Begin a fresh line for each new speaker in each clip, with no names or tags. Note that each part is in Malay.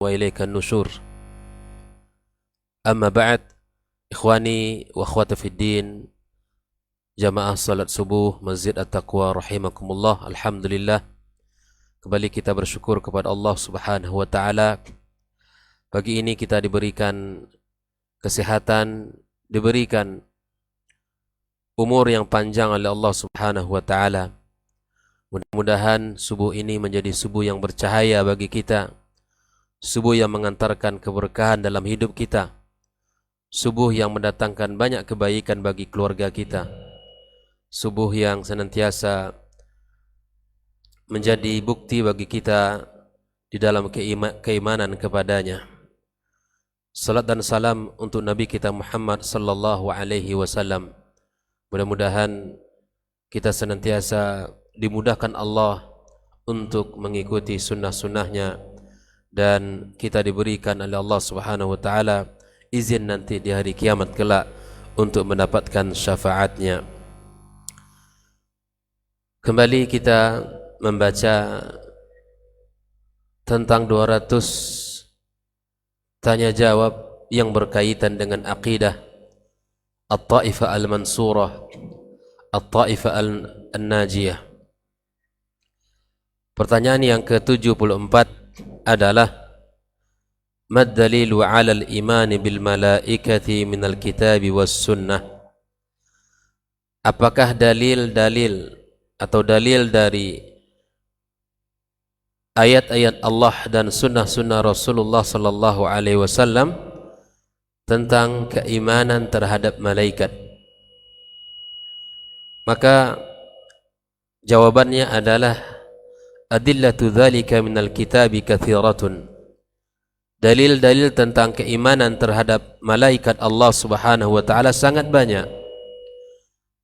وإليك النشور. أما بعد، إخواني وأخواتي في الدين، jamaah salat subuh Masjid At-Taqwa rahimakumullah. Alhamdulillah, kembali kita bersyukur kepada Allah Subhanahu wa taala. Pagi ini kita diberikan kesehatan, diberikan umur yang panjang oleh Allah Subhanahu wa taala. Mudah-mudahan subuh ini menjadi subuh yang bercahaya bagi kita, subuh yang mengantarkan keberkahan dalam hidup kita, subuh yang mendatangkan banyak kebaikan bagi keluarga kita, subuh yang senantiasa menjadi bukti bagi kita di dalam keimanan kepadanya. Salat dan salam untuk Nabi kita Muhammad sallallahu alaihi wasallam. Mudah-mudahan kita senantiasa dimudahkan Allah untuk mengikuti sunnah-sunnahnya, dan kita diberikan oleh Allah Subhanahu wa taala izin nanti di hari kiamat kelak untuk mendapatkan syafaatnya. Kembali kita membaca tentang 200 tanya jawab yang berkaitan dengan akidah At-Taifah Al-Mansurah, At-Taifah Al-Najiyah. Pertanyaan yang ke-74 adalah Mad dalilu 'ala al-iman bil malaikati min al-kitab was sunnah? Apakah dalil-dalil atau dalil dari ayat-ayat Allah dan sunnah-sunnah Rasulullah sallallahu alaihi wasallam tentang keimanan terhadap malaikat? Maka jawabannya adalah adillatu dzalika minal kitabi katsiratun. Dalil-dalil tentang keimanan terhadap malaikat Allah Subhanahu wa taala sangat banyak.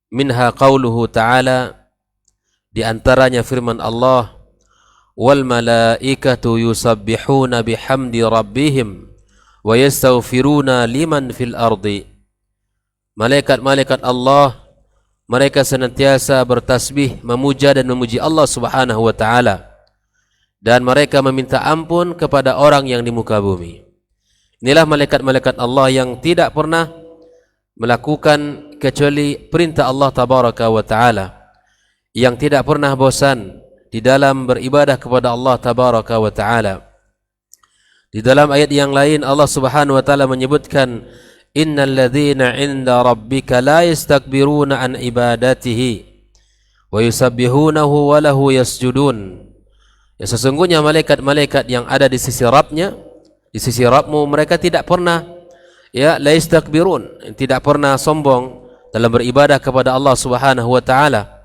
Minha qauluhu ta'ala, di antaranya firman Allah, wal malaikatu yusabbihuna bihamdi rabbihim wa yastaghfiruna liman fil ardi. Malaikat-malaikat Allah, mereka senantiasa bertasbih, memuja dan memuji Allah Subhanahu wa taala, dan mereka meminta ampun kepada orang yang di muka bumi. Inilah malaikat-malaikat Allah yang tidak pernah melakukan kecuali perintah Allah tabaraka wa taala, yang tidak pernah bosan di dalam beribadah kepada Allah tabaraka wa taala. Di dalam ayat yang lain Allah Subhanahu wa taala menyebutkan, innal ladzina 'inda rabbika la yastakbiruna an ibadatihi wa yusabbihunahu wa lahu yasjudun. Ya, sesungguhnya malaikat-malaikat yang ada di sisi Rabbnya, di sisi Rabbmu, mereka tidak pernah la yastakbirun, tidak pernah sombong dalam beribadah kepada Allah Subhanahu wa taala,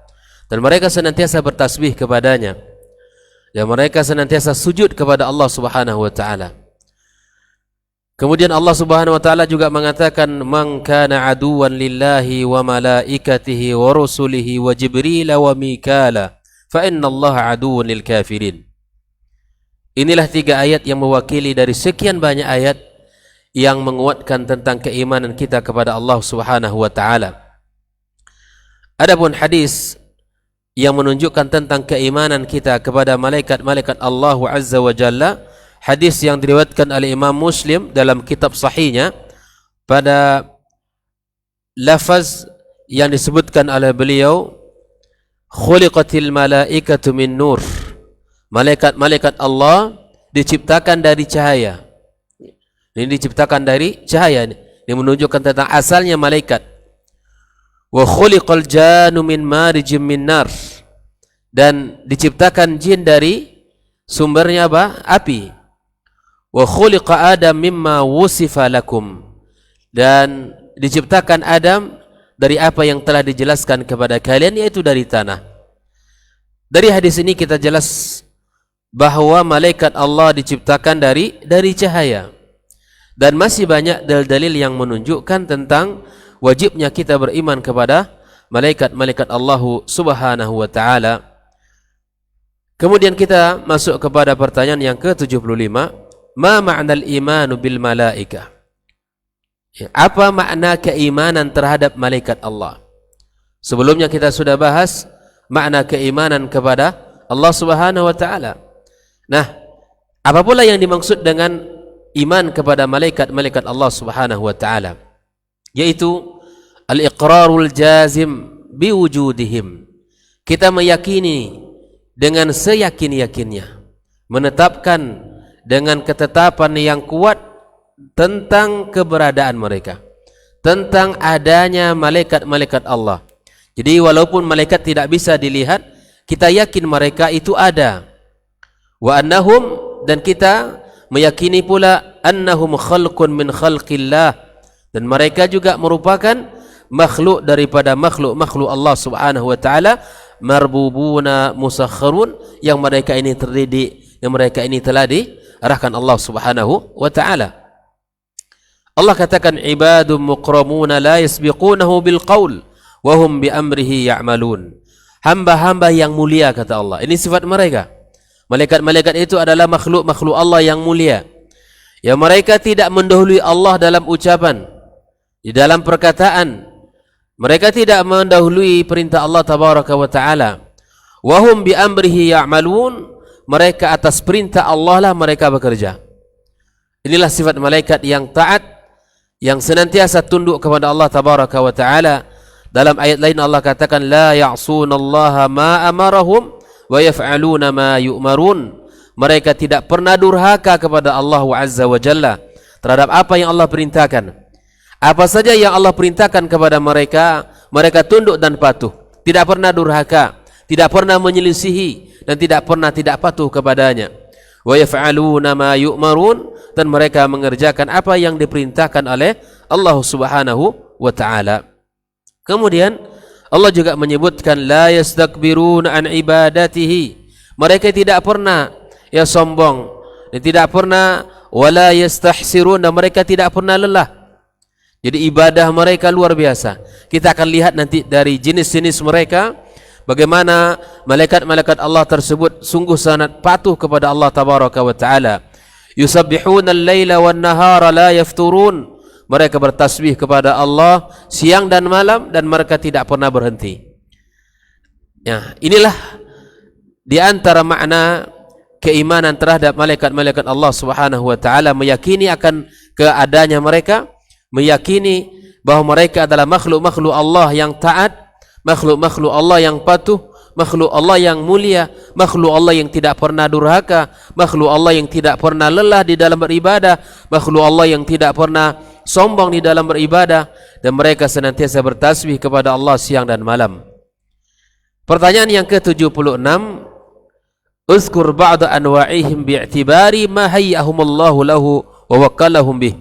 dan mereka senantiasa bertasbih kepadanya, dan mereka senantiasa sujud kepada Allah Subhanahu wa taala. Kemudian Allah Subhanahu wa taala juga mengatakan, man kana aduwan lillahi wa malaikatihi wa rusulihi wa jibril wa mikala fa innallaha aduwwun lil kafirin. Inilah 3 ayat yang mewakili dari sekian banyak ayat yang menguatkan tentang keimanan kita kepada Allah Subhanahu wa taala. Adapun hadis yang menunjukkan tentang keimanan kita kepada malaikat-malaikat Allah Azza wa Jalla, hadis yang diriwayatkan oleh Imam Muslim dalam kitab sahihnya pada lafaz yang disebutkan oleh beliau, khuliqatil malaikatu min nur. Malaikat-malaikat Allah diciptakan dari cahaya. Ini diciptakan dari cahaya. Ini menunjukkan tentang asalnya malaikat. Wa khuliqal jannu min marijim min nar. Dan diciptakan jin dari sumbernya apa? Api. Wa khuliqa Adam mimma wusifa lakum. Dan diciptakan Adam dari apa yang telah dijelaskan kepada kalian, yaitu dari tanah. Dari hadis ini kita jelas bahwa malaikat Allah diciptakan dari cahaya. Dan masih banyak dalil-dalil yang menunjukkan tentang wajibnya kita beriman kepada malaikat-malaikat Allah Subhanahu wa taala. Kemudian kita masuk kepada pertanyaan yang ke-75, ma ma'nal imanu bil malaikah? Apa makna keimanan terhadap malaikat Allah? Sebelumnya kita sudah bahas makna keimanan kepada Allah Subhanahu wa taala. Nah, Apa pula yang dimaksud dengan iman kepada malaikat-malaikat Allah Subhanahu wa taala? Yaitu al-iqrarul jazim biwujudihim. Kita meyakini dengan seyakin-yakinnya, menetapkan dengan ketetapan yang kuat tentang keberadaan mereka, tentang adanya malaikat-malaikat Allah. Jadi walaupun malaikat tidak bisa dilihat, kita yakin mereka itu ada. Wa annahum, dan kita meyakini pula annahum khalqun min khalqillah, dan mereka juga merupakan makhluk daripada makhluk-makhluk Allah Subhanahu wa taala, marbubuna musakharun, yang mereka ini terdidik, yang mereka ini telah diarahkan Allah Subhanahu wa taala. Allah katakan ibadun muqramuna la yasbiqunahu bil qaul wa hum bi amrihi ya'malun. Hamba-hamba yang mulia, kata Allah. Ini sifat mereka. Malaikat-malaikat itu adalah makhluk-makhluk Allah yang mulia. Ya, mereka tidak mendahului Allah dalam ucapan, di dalam perkataan. Mereka tidak mendahului perintah Allah tabaraka wa taala. Wa hum bi amrihi ya'malun. Mereka atas perintah Allah lah mereka bekerja. Inilah sifat malaikat yang taat, yang senantiasa tunduk kepada Allah tabaraka wa taala. Dalam ayat lain Allah katakan la ya'sunallaha ma amarahum wa yaf'aluna ma yu'marun. Mereka tidak pernah durhaka kepada Allah azza wa jalla terhadap apa yang Allah perintahkan. Apa saja yang Allah perintahkan kepada mereka, mereka tunduk dan patuh, tidak pernah durhaka, tidak pernah menyelisihi, dan tidak pernah tidak patuh kepadanya. Wa yaf'aluna ma yu'marun, dan mereka mengerjakan apa yang diperintahkan oleh Allah Subhanahu wa taala. Kemudian Allah juga menyebutkan la yastakbiruna an ibadatihi. Mereka tidak pernah sombong, dan tidak pernah wala yastahsirun, dan mereka tidak pernah lelah. Jadi ibadah mereka luar biasa. Kita akan lihat nanti dari jenis-jenis mereka, bagaimana malaikat-malaikat Allah tersebut sungguh sangat patuh kepada Allah tabaraka wa taala. Yusabbihuna al-laila wan-nahara la yafturun. Mereka bertasbih kepada Allah siang dan malam, dan mereka tidak pernah berhenti. Ya, inilah di antara makna keimanan terhadap malaikat-malaikat Allah Subhanahu wa taala, meyakini akan keadaannya mereka, meyakini bahwa mereka adalah makhluk-makhluk Allah yang taat, makhluk-makhluk Allah yang patuh, makhluk Allah yang mulia, makhluk Allah yang tidak pernah durhaka, makhluk Allah yang tidak pernah lelah di dalam beribadah, makhluk Allah yang tidak pernah sombong di dalam beribadah, dan mereka senantiasa bertasbih kepada Allah siang dan malam. Pertanyaan yang ke-76, uzkur ba'da anwa'ihim bi'tibari ma hayyahumullahu lahu wa wakkalahum bih.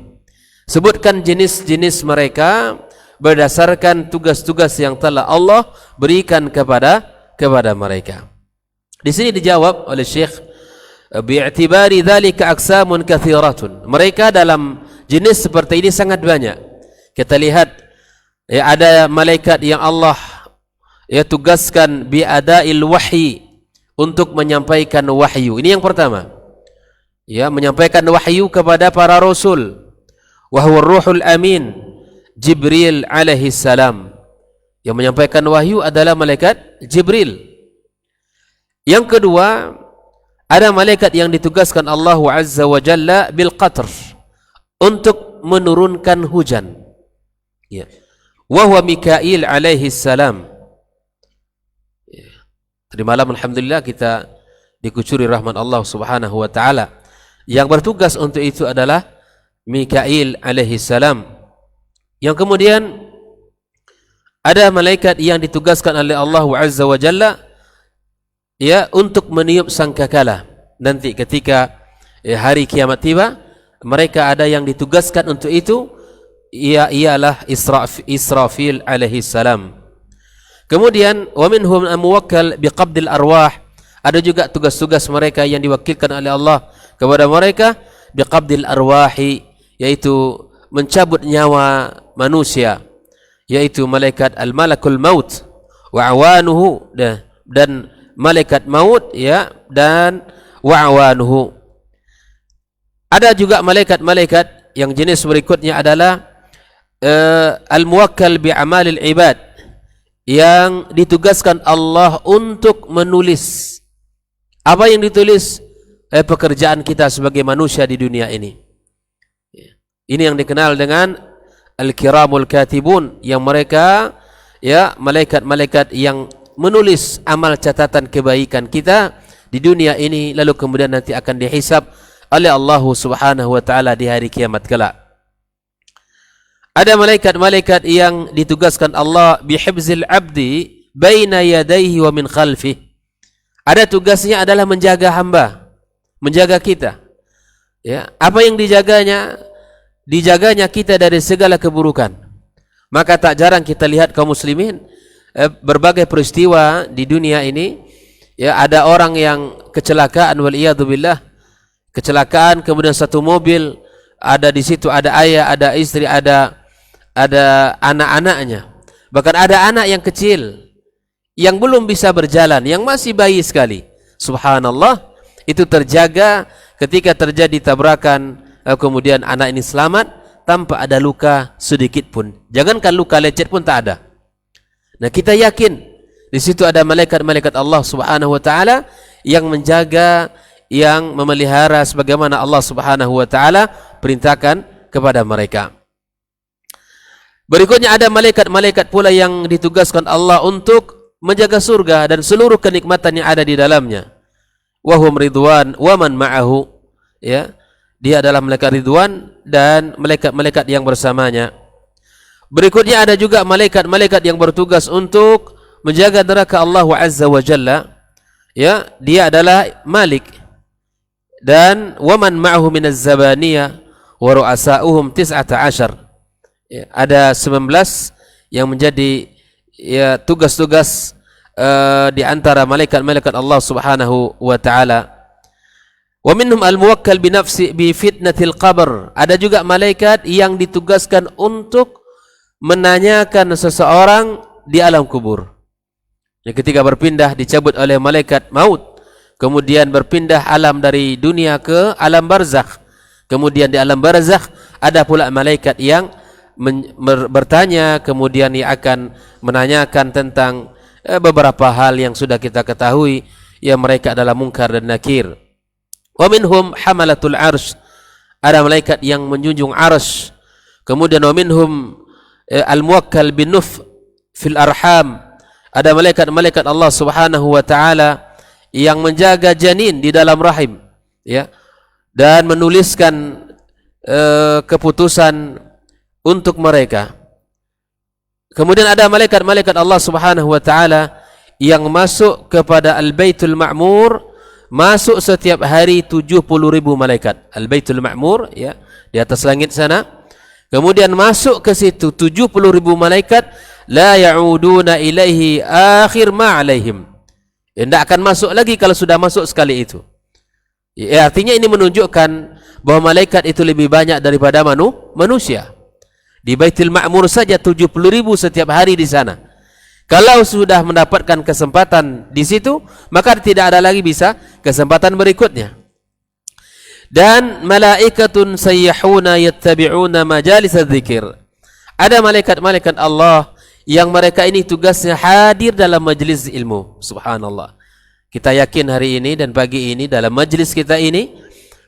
Sebutkan jenis-jenis mereka berdasarkan tugas-tugas yang telah Allah berikan kepada mereka. Di sini dijawab oleh Syekh, bi'tibari dzalika aqsamun katsiratun. Mereka dalam jenis seperti ini sangat banyak. Kita lihat ya, ada malaikat yang Allah tugaskan bi'adail wahyi, untuk menyampaikan wahyu. Ini yang pertama. Ya, menyampaikan wahyu kepada para rasul. Wa huwa ar-ruhul amin, Jibril alaihi salam. Yang menyampaikan wahyu adalah malaikat Jibril. Yang kedua, ada malaikat yang ditugaskan Allah azza wa jalla bil qatr, untuk menurunkan hujan. Ya. Wa huwa Mikail alaihi salam. Ya. Tadi malam alhamdulillah kita dikucuri rahmat Allah Subhanahu wa taala. Yang bertugas untuk itu adalah Mikail alaihi salam. Yang kemudian ada malaikat yang ditugaskan oleh Allah azza wa jalla ya, untuk meniup sangkakala. Nanti ketika hari kiamat tiba, mereka ada yang ditugaskan untuk itu, ialah Israfil alaihi salam. Kemudian wa minhum muwakkal biqabdil arwah. Ada juga tugas-tugas mereka yang diwakilkan oleh Allah kepada mereka biqabdil arwahi, yaitu mencabut nyawa manusia, yaitu malaikat al-malakul maut wa awanuhu, dan malaikat maut ya, dan wa awanuhu. Ada juga malaikat-malaikat yang jenis berikutnya adalah al-muwakkal bi amalil ibad, yang ditugaskan Allah untuk menulis. Apa yang ditulis? pekerjaan kita sebagai manusia di dunia ini. Ini yang dikenal dengan al-kiramul katibun, yang mereka malaikat-malaikat yang menulis amal catatan kebaikan kita di dunia ini, lalu kemudian nanti akan dihisab oleh Allah Subhanahu wa taala di hari kiamat kelak. Ada malaikat-malaikat yang ditugaskan Allah bihifzil abdi baina yadayhi wa min khalfih. Ada tugasnya adalah menjaga hamba, menjaga kita. Ya, apa yang dijaganya? Dijaganya kita dari segala keburukan. Maka tak jarang kita lihat kaum muslimin berbagai peristiwa di dunia ini, ya, ada orang yang kecelakaan, wal iyadu billah, kecelakaan, kemudian satu mobil, ada di situ ada ayah, ada istri, ada anak-anaknya. Bahkan ada anak yang kecil yang belum bisa berjalan, yang masih bayi sekali. Subhanallah, itu terjaga ketika terjadi tabrakan, kemudian anak ini selamat tanpa ada luka sedikit pun. Jangankan luka lecet pun tak ada. Nah, kita yakin di situ ada malaikat-malaikat Allah Subhanahu wa taala yang menjaga, yang memelihara sebagaimana Allah Subhanahu wa taala perintahkan kepada mereka. Berikutnya ada malaikat-malaikat pula yang ditugaskan Allah untuk menjaga surga dan seluruh kenikmatan yang ada di dalamnya. Wahum ridwan wa man ma'ahu, ya. Dia adalah malaikat ridwan dan malaikat-malaikat yang bersamanya. Berikutnya ada juga malaikat-malaikat yang bertugas untuk menjaga neraka Allah Azza wa Jalla. Ya, dia adalah Malik. Dan waman ma'ahu minaz zabaniyah wa ru'asa'uhum 19. Ya, ada 19 yang menjadi, ya, tugas-tugas di antara malaikat-malaikat Allah Subhanahu wa taala. Wa minhum al-muwakkal bi nafsi bi fitnatil qabr. Ada juga malaikat yang ditugaskan untuk menanyakan seseorang di alam kubur. Yang ketika berpindah dicabut oleh malaikat maut, kemudian berpindah alam dari dunia ke alam barzakh. Kemudian di alam barzakh ada pula malaikat yang bertanya, kemudian ia akan menanyakan tentang beberapa hal yang sudah kita ketahui, ya, mereka adalah munkar dan nakir. Wa minhum hamalatul arsh. Ada malaikat yang menjunjung arsh. Kemudian wa minhum al-muwakkal bin nuf fil arham. Ada malaikat-malaikat Allah Subhanahu wa taala yang menjaga janin di dalam rahim, ya, dan menuliskan keputusan untuk mereka. Kemudian ada malaikat-malaikat Allah Subhanahu wa taala yang masuk kepada Al-Baitul Ma'mur, masuk setiap hari 70.000 malaikat. Al-Baitul Ma'mur, ya, di atas langit sana. Kemudian masuk ke situ 70.000 malaikat, la ya'uduna ilaihi akhir ma alaihim. Tidak akan masuk lagi kalau sudah masuk sekali itu. Ya, artinya ini menunjukkan bahwa malaikat itu lebih banyak daripada manusia. Di Baitul Ma'mur saja 70.000 setiap hari di sana. Kalau sudah mendapatkan kesempatan di situ, maka tidak ada lagi bisa kesempatan berikutnya. Dan malaikatun sayyahuna yattabi'una majalis adzikir. Ada malaikat-malaikat Allah yang mereka ini tugasnya hadir dalam majlis ilmu. Subhanallah. Kita yakin hari ini dan pagi ini dalam majlis kita ini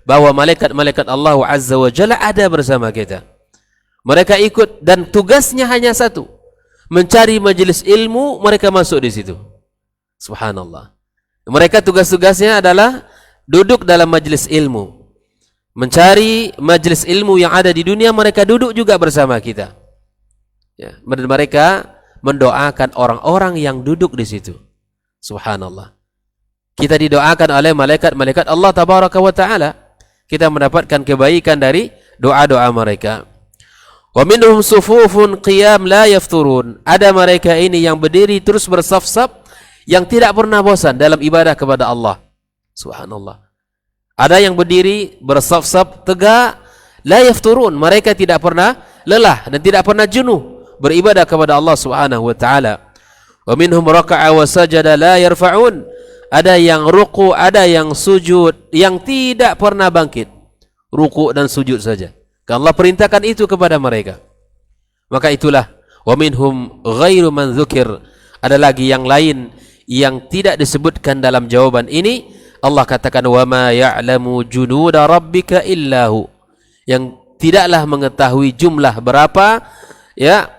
bahwa malaikat-malaikat Allah Azza wa Jalla ada bersama kita. Mereka ikut dan tugasnya hanya satu, mencari majelis ilmu, mereka masuk di situ. Subhanallah. Mereka tugas-tugasnya adalah duduk dalam majelis ilmu, mencari majelis ilmu yang ada di dunia, mereka duduk juga bersama kita. Ya, mereka mendoakan orang-orang yang duduk di situ. Subhanallah. Kita didoakan oleh malaikat-malaikat Allah Tabaraka wa Ta'ala. Kita mendapatkan kebaikan dari doa-doa mereka. Wa minhum sufufun qiyam la yafturun. Ada mereka ini yang berdiri terus bersaf-saf, yang tidak pernah bosan dalam ibadah kepada Allah. Subhanallah. Ada yang berdiri bersaf-saf tegak, la yafturun. Mereka tidak pernah lelah dan tidak pernah jenuh beribadah kepada Allah Subhanahu wa taala. Wa minhum raka'a wa sajada la yarfa'un. Ada yang ruku, ada yang sujud, yang tidak pernah bangkit. Ruku dan sujud saja. Allah perintahkan itu kepada mereka. Maka itulah wa minhum ghairu man dzukir. Ada lagi yang lain yang tidak disebutkan dalam jawaban ini. Allah katakan wa ma ya'lamu junuda rabbika illahu, yang tidaklah mengetahui jumlah berapa ya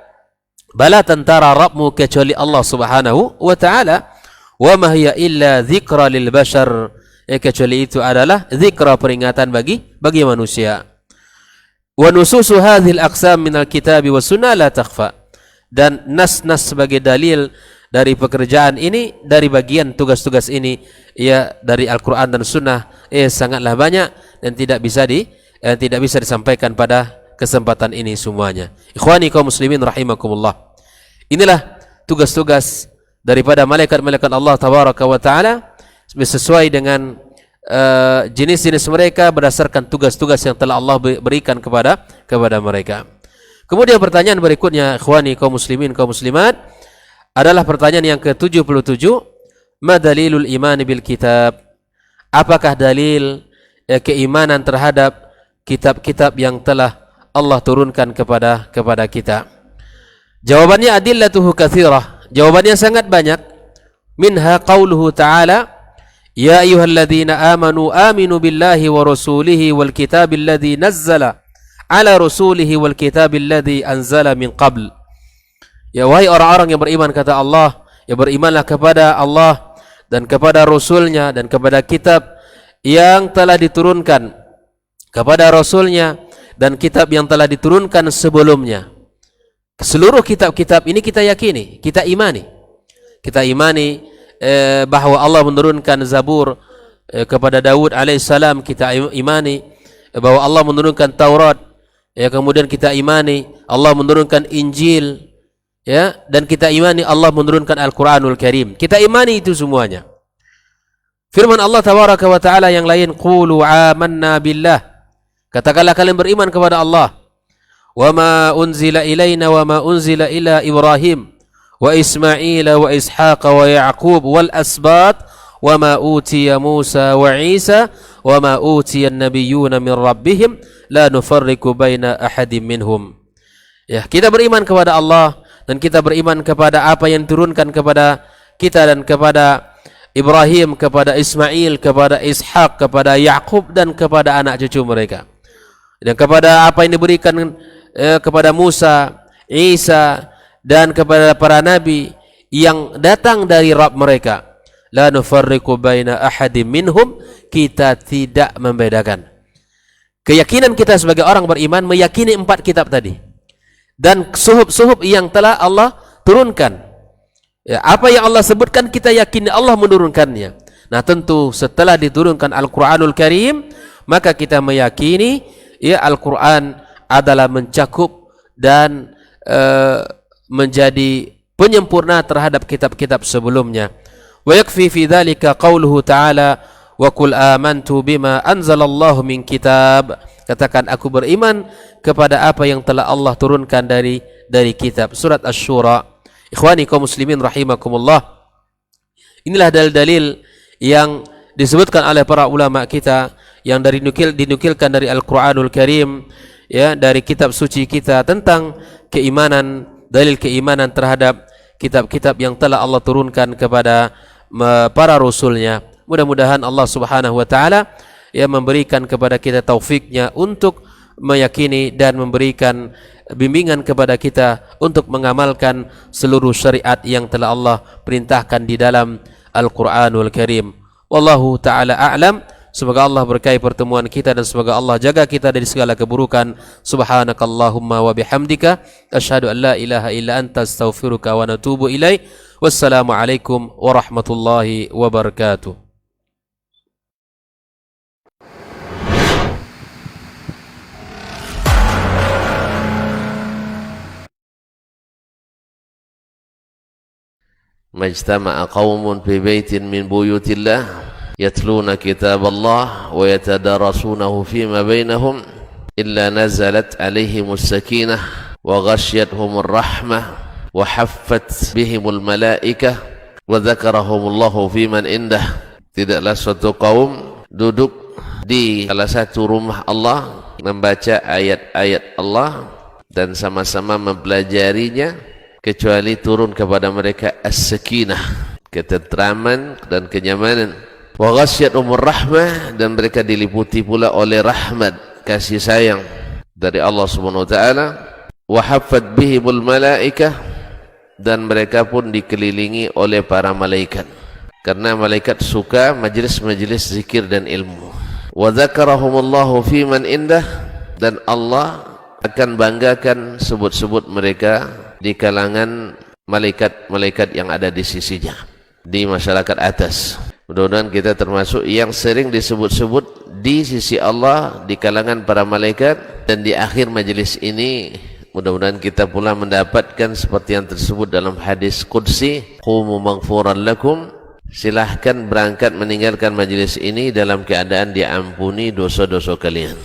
bala tentara Rabbmu kecuali Allah Subhanahu wa taala. Wa ma hiya illa dzikra lil bashar, kecuali itu adalah zikra, peringatan bagi manusia. Wa nususu hadhil aqsam minal kitabi was sunnah la takhfa, dan nas-nas sebagai dalil dari pekerjaan ini, dari bagian tugas-tugas ini ya dari Al-Qur'an dan Sunnah sangatlah banyak dan tidak bisa disampaikan pada kesempatan ini semuanya. Ikhwani kaum muslimin rahimakumullah. Inilah tugas-tugas daripada malaikat-malaikat Allah tabaraka wa taala sesuai dengan jenis-jenis mereka berdasarkan tugas-tugas yang telah Allah berikan kepada mereka. Kemudian pertanyaan berikutnya, ikhwani kaum muslimin kaum muslimat, adalah pertanyaan yang ke-77. Ma dalilul iman bil kitab? Apakah dalil keimanan terhadap kitab-kitab yang telah Allah turunkan kepada kita? Jawabannya adillatuhu katsirah. Jawabannya sangat banyak. Minha qauluhu ta'ala, ya ayyuhalladzina amanu aminu billahi wa rasulihi wal kitabil ladzi nazzala ala rasulihi wal kitabil ladzi anzala min qabl. Ya wahai orang-orang yang beriman, kata Allah, ya berimanlah kepada Allah dan kepada Rasulnya dan kepada kitab yang telah diturunkan kepada Rasulnya dan kitab yang telah diturunkan sebelumnya. Seluruh kitab-kitab ini kita yakini, kita imani. Kita imani bahwa Allah menurunkan Zabur kepada Daud alaihissalam, kita imani bahwa Allah menurunkan Taurat, ya kemudian kita imani Allah menurunkan Injil, ya, dan kita imani Allah menurunkan Al-Quranul Karim. Kita imani itu semuanya. Firman Allah tabaraka wa ta'ala yang lain, qulu amanna billah, katakanlah kalian beriman kepada Allah. Wa ma unzila ilaina wa ma unzila ila Ibrahim wa Ismail wa Ishaq wa Ya'qub wal asbat wa ma utiya Musa wa Isa wa ma utiya an-nabiyyuna min rabbihim la nufarriqu baina ahadin minhum. Ya, kita beriman kepada Allah dan kita beriman kepada apa yang turunkan kepada kita dan kepada Ibrahim, kepada Ismail, kepada Ishak, kepada Ya'qub dan kepada anak cucu mereka, dan kepada apa yang diberikan kepada Musa, Isa dan kepada para nabi yang datang dari Rabb mereka. La nufarriqu baina ahadin minhum, kita tidak membedakan. Keyakinan kita sebagai orang beriman meyakini 4 kitab tadi dan suhuf-suhuf yang telah Allah turunkan. Ya, apa yang Allah sebutkan kita yakini Allah menurunkannya. Nah, tentu setelah diturunkan Al-Quranul Karim, maka kita meyakini ya Al-Quran adalah mencakup dan menjadi penyempurna terhadap kitab-kitab sebelumnya. Wa yakfi fi dzalika qauluhu ta'ala wa qul amantu bima anzalallahu min kitab. Katakan aku beriman kepada apa yang telah Allah turunkan dari kitab. Surat Asy-Syura. Ikhwani kaum muslimin rahimakumullah. Inilah dalil-dalil yang disebutkan oleh para ulama kita yang dinukilkan dari Al-Qur'anul Karim, ya, dari kitab suci kita tentang keimanan, dalil keimanan terhadap kitab-kitab yang telah Allah turunkan kepada para rasulnya. Mudah-mudahan Allah Subhanahu wa taala ya memberikan kepada kita taufiknya untuk meyakini dan memberikan bimbingan kepada kita untuk mengamalkan seluruh syariat yang telah Allah perintahkan di dalam Al-Quranul Karim. Wallahu ta'ala a'lam. Semoga Allah berkahi pertemuan kita dan semoga Allah jaga kita dari segala keburukan. Subhanakallahumma wa bihamdika asyhadu an la ilaha illa anta astaghfiruka wa natubu ilaik. Wassalamualaikum warahmatullahi wabarakatuh. Majtama'a qaumun fi baitin min buyutillah yatluna kitab Allah wa yatadarasunahu fima bainahum illa nazalat alaihimus sakinah wa ghasyiyatuhumur rahmah wa haffat bihimul malaikah wa dzakarahumullahu fiman indah. Tidaklah suatu kaum duduk di salah satu rumah Allah membaca ayat-ayat Allah dan sama-sama mempelajarinya kecuali turun kepada mereka as-sakinah, ketentraman dan kenyamanan,
Wa ghasyiyatuhumur rahmah, dan mereka diliputi pula oleh rahmat, kasih sayang dari Allah Subhanahu wa taala. Wa haffat bihimul malaikah, dan mereka pun dikelilingi oleh para malaikat, karena malaikat suka majlis-majlis zikir dan ilmu. Wa dzakarahumullahu fi man indah, dan Allah akan banggakan sebut-sebut mereka di kalangan malaikat-malaikat yang ada di sisinya, di masyarakat atas. Mudah-mudahan kita termasuk yang sering disebut-sebut di sisi Allah di kalangan para malaikat, dan di akhir majelis ini mudah-mudahan kita pula mendapatkan seperti yang tersebut dalam hadis qudsi, qumu maghfuran lakum, silahkan berangkat meninggalkan majelis ini dalam keadaan diampuni dosa-dosa kalian.